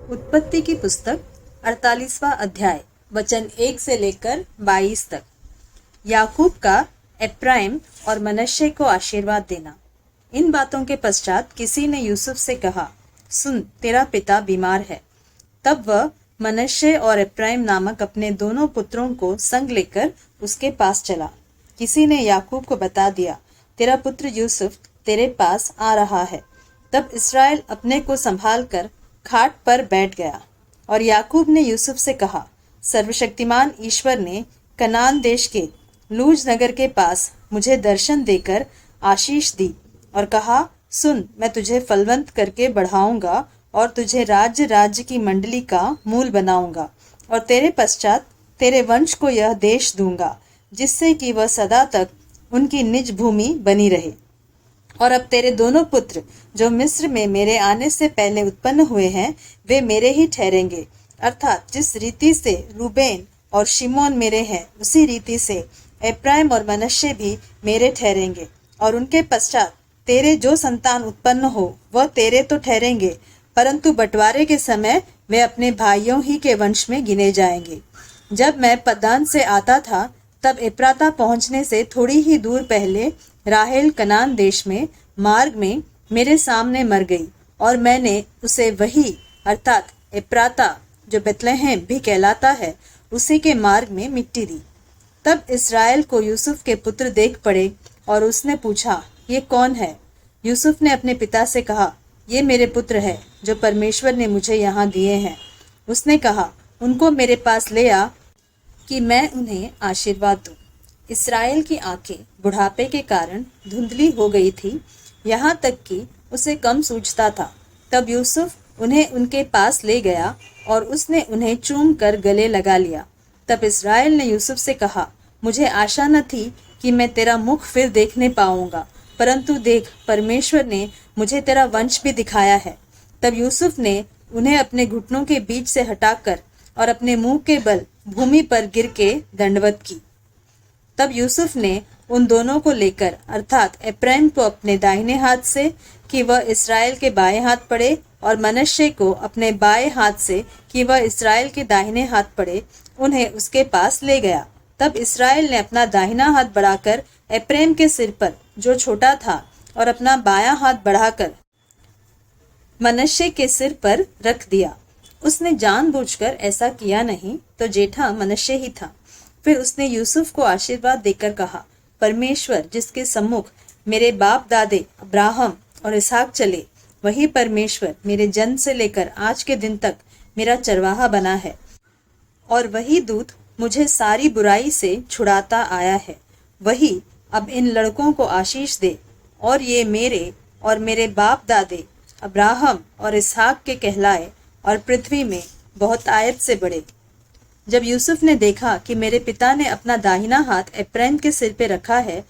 उत्पत्ति की पुस्तक 48वां अध्याय वचन 1 से लेकर 22 तक। याकूब का एप्राइम और मनश्शे को आशीर्वाद देना। इन बातों के पश्चात किसी ने यूसुफ से कहा, सुन, तेरा पिता बीमार है। तब वह मनश्शे और एप्राइम नामक अपने दोनों पुत्रों को संग लेकर उसके पास चला। किसी ने याकूब को बता दिया, तेरा पुत्र यूसुफ तेरे पास आ रहा है। तब इस्राएल अपने को संभाल कर खाट पर बैठ गया। और याकूब ने यूसुफ से कहा, सर्वशक्तिमान ईश्वर ने कनान देश के लूज नगर के पास मुझे दर्शन देकर आशीष दी और कहा, सुन, मैं तुझे फलवंत करके बढ़ाऊंगा और तुझे राज्य राज्य की मंडली का मूल बनाऊंगा और तेरे पश्चात तेरे वंश को यह देश दूंगा, जिससे कि वह सदा तक उनकी निज भूमि बनी रहे। और अब तेरे दोनों पुत्र जो मिस्र में मेरे आने से पहले उत्पन्न हुए हैं, वे मेरे ही ठहरेंगे। अर्थात जिस रीति से रूबेन और शिमोन मेरे हैं, उसी रीति से एप्राइम और मनश्शे भी मेरे ठहरेंगे। और उनके पश्चात तेरे जो संतान उत्पन्न हो वह तेरे तो ठहरेंगे, परंतु बंटवारे के समय वे अपने भाइयों ही के वंश में गिने जाएंगे। जब मैं पद्दान से आता था, तब एप्राता पहुंचने से थोड़ी ही दूर पहले राहेल कनान देश में मार्ग में मेरे सामने मर गई, और मैंने उसे वही अर्थात एप्राता जो बेतलहम भी कहलाता है, उसी के मार्ग में मिट्टी दी। तब इस्राएल को यूसुफ के पुत्र देख पड़े और उसने पूछा, ये कौन है? यूसुफ ने अपने पिता से कहा, ये मेरे पुत्र है जो परमेश्वर ने मुझे यहाँ दिए हैं। उसने कहा, उनको मेरे पास ले आ कि मैं उन्हें आशीर्वाद दूं। इस्राएल की आंखें बुढ़ापे के कारण धुंधली हो गई थी, यहाँ तक कि उसे कम सूझता था। तब यूसुफ उन्हें उनके पास ले गया और उसने उन्हें चूम कर गले लगा लिया। तब इस्राएल ने यूसुफ से कहा, मुझे आशा न थी कि मैं तेरा मुख फिर देखने पाऊंगा, परंतु देख, परमेश्वर ने मुझे तेरा वंश भी दिखाया है। तब यूसुफ ने उन्हें अपने घुटनों के बीच से हटाकर और अपने मुंह के बल भूमि पर गिर के दंडवत की। तब यूसुफ ने उन दोनों को लेकर अर्थात एप्राइम को अपने दाहिने हाथ से कि वह इस्राएल के बाएं हाथ पड़े, और मनश्शे को अपने बाएं हाथ से कि वह इस्राएल के दाहिने हाथ पड़े, उन्हें उसके पास ले गया। तब इस्राएल ने अपना दाहिना हाथ बढ़ाकर एप्राइम के सिर पर जो छोटा था और अपना बायां हाथ बढ़ाकर मनश्शे के सिर पर रख दिया। उसने जानबूझकर ऐसा किया नहीं, तो जेठा मनश्शे ही था। फिर उसने यूसुफ को आशीर्वाद देकर कहा, परमेश्वर जिसके सम्मुख मेरे बाप दादे अब्राहम और इसहाक चले, वही परमेश्वर मेरे जन्म से लेकर आज के दिन तक मेरा चरवाहा बना है, और वही दूत मुझे सारी बुराई से छुड़ाता आया है। वही अब इन लड़कों को आशीष दे, और ये मेरे और मेरे बाप दादे अब्राहम और इसहाक के कहलाए और पृथ्वी में बहुत आयत से बढ़े। जब यूसुफ ने देखा कि मेरे पिता ने अपना दाहिना हाथ एप्राइम के सिर पे रखा है,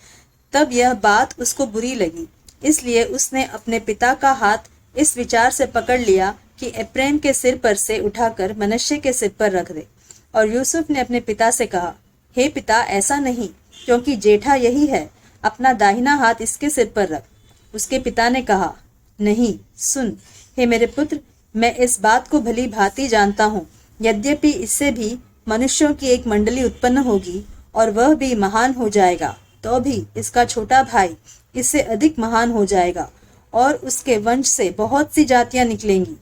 तब यह बात उसको बुरी लगी। इसलिए उसने अपने पिता का हाथ इस विचार से पकड़ लिया कि एप्राइम के सिर पर से उठाकर मनश्शे के सिर पर रख दे। और यूसुफ ने अपने पिता से कहा, हे पिता, ऐसा नहीं, क्योंकि जेठा यही है, अपना दाहिना हाथ इसके सिर पर रख। उसके पिता ने कहा, नहीं, सुन, हे मेरे पुत्र, मैं इस बात को भली भांति जानता हूँ, यद्यपि इससे भी मनुष्यों की एक मंडली उत्पन्न होगी और वह भी महान हो जाएगा, तो भी इसका छोटा भाई इससे अधिक महान हो जाएगा, और उसके वंश से बहुत सी जातियां निकलेंगी।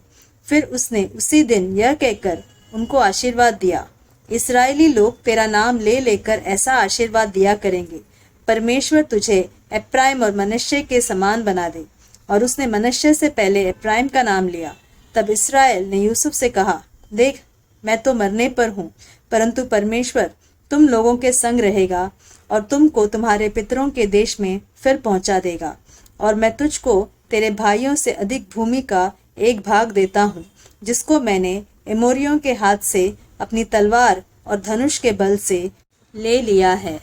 फिर उसने उसी दिन यह कहकर उनको आशीर्वाद दिया, इस्राएली लोग तेरा नाम ले लेकर ऐसा आशीर्वाद दिया करेंगे, परमेश्वर तुझे एप्राइम और मनश्शे के समान बना दे। और उसने मनश्शे से पहले एप्राइम का नाम लिया। तब इस्राएल ने यूसुफ से कहा, देख, मैं तो मरने पर हूँ, परंतु परमेश्वर तुम लोगों के संग रहेगा और तुमको तुम्हारे पितरों के देश में फिर पहुंचा देगा, और मैं तुझको तेरे भाइयों से अधिक भूमि का एक भाग देता हूँ, जिसको मैंने एमोरियों के हाथ से अपनी तलवार और धनुष के बल से ले लिया है।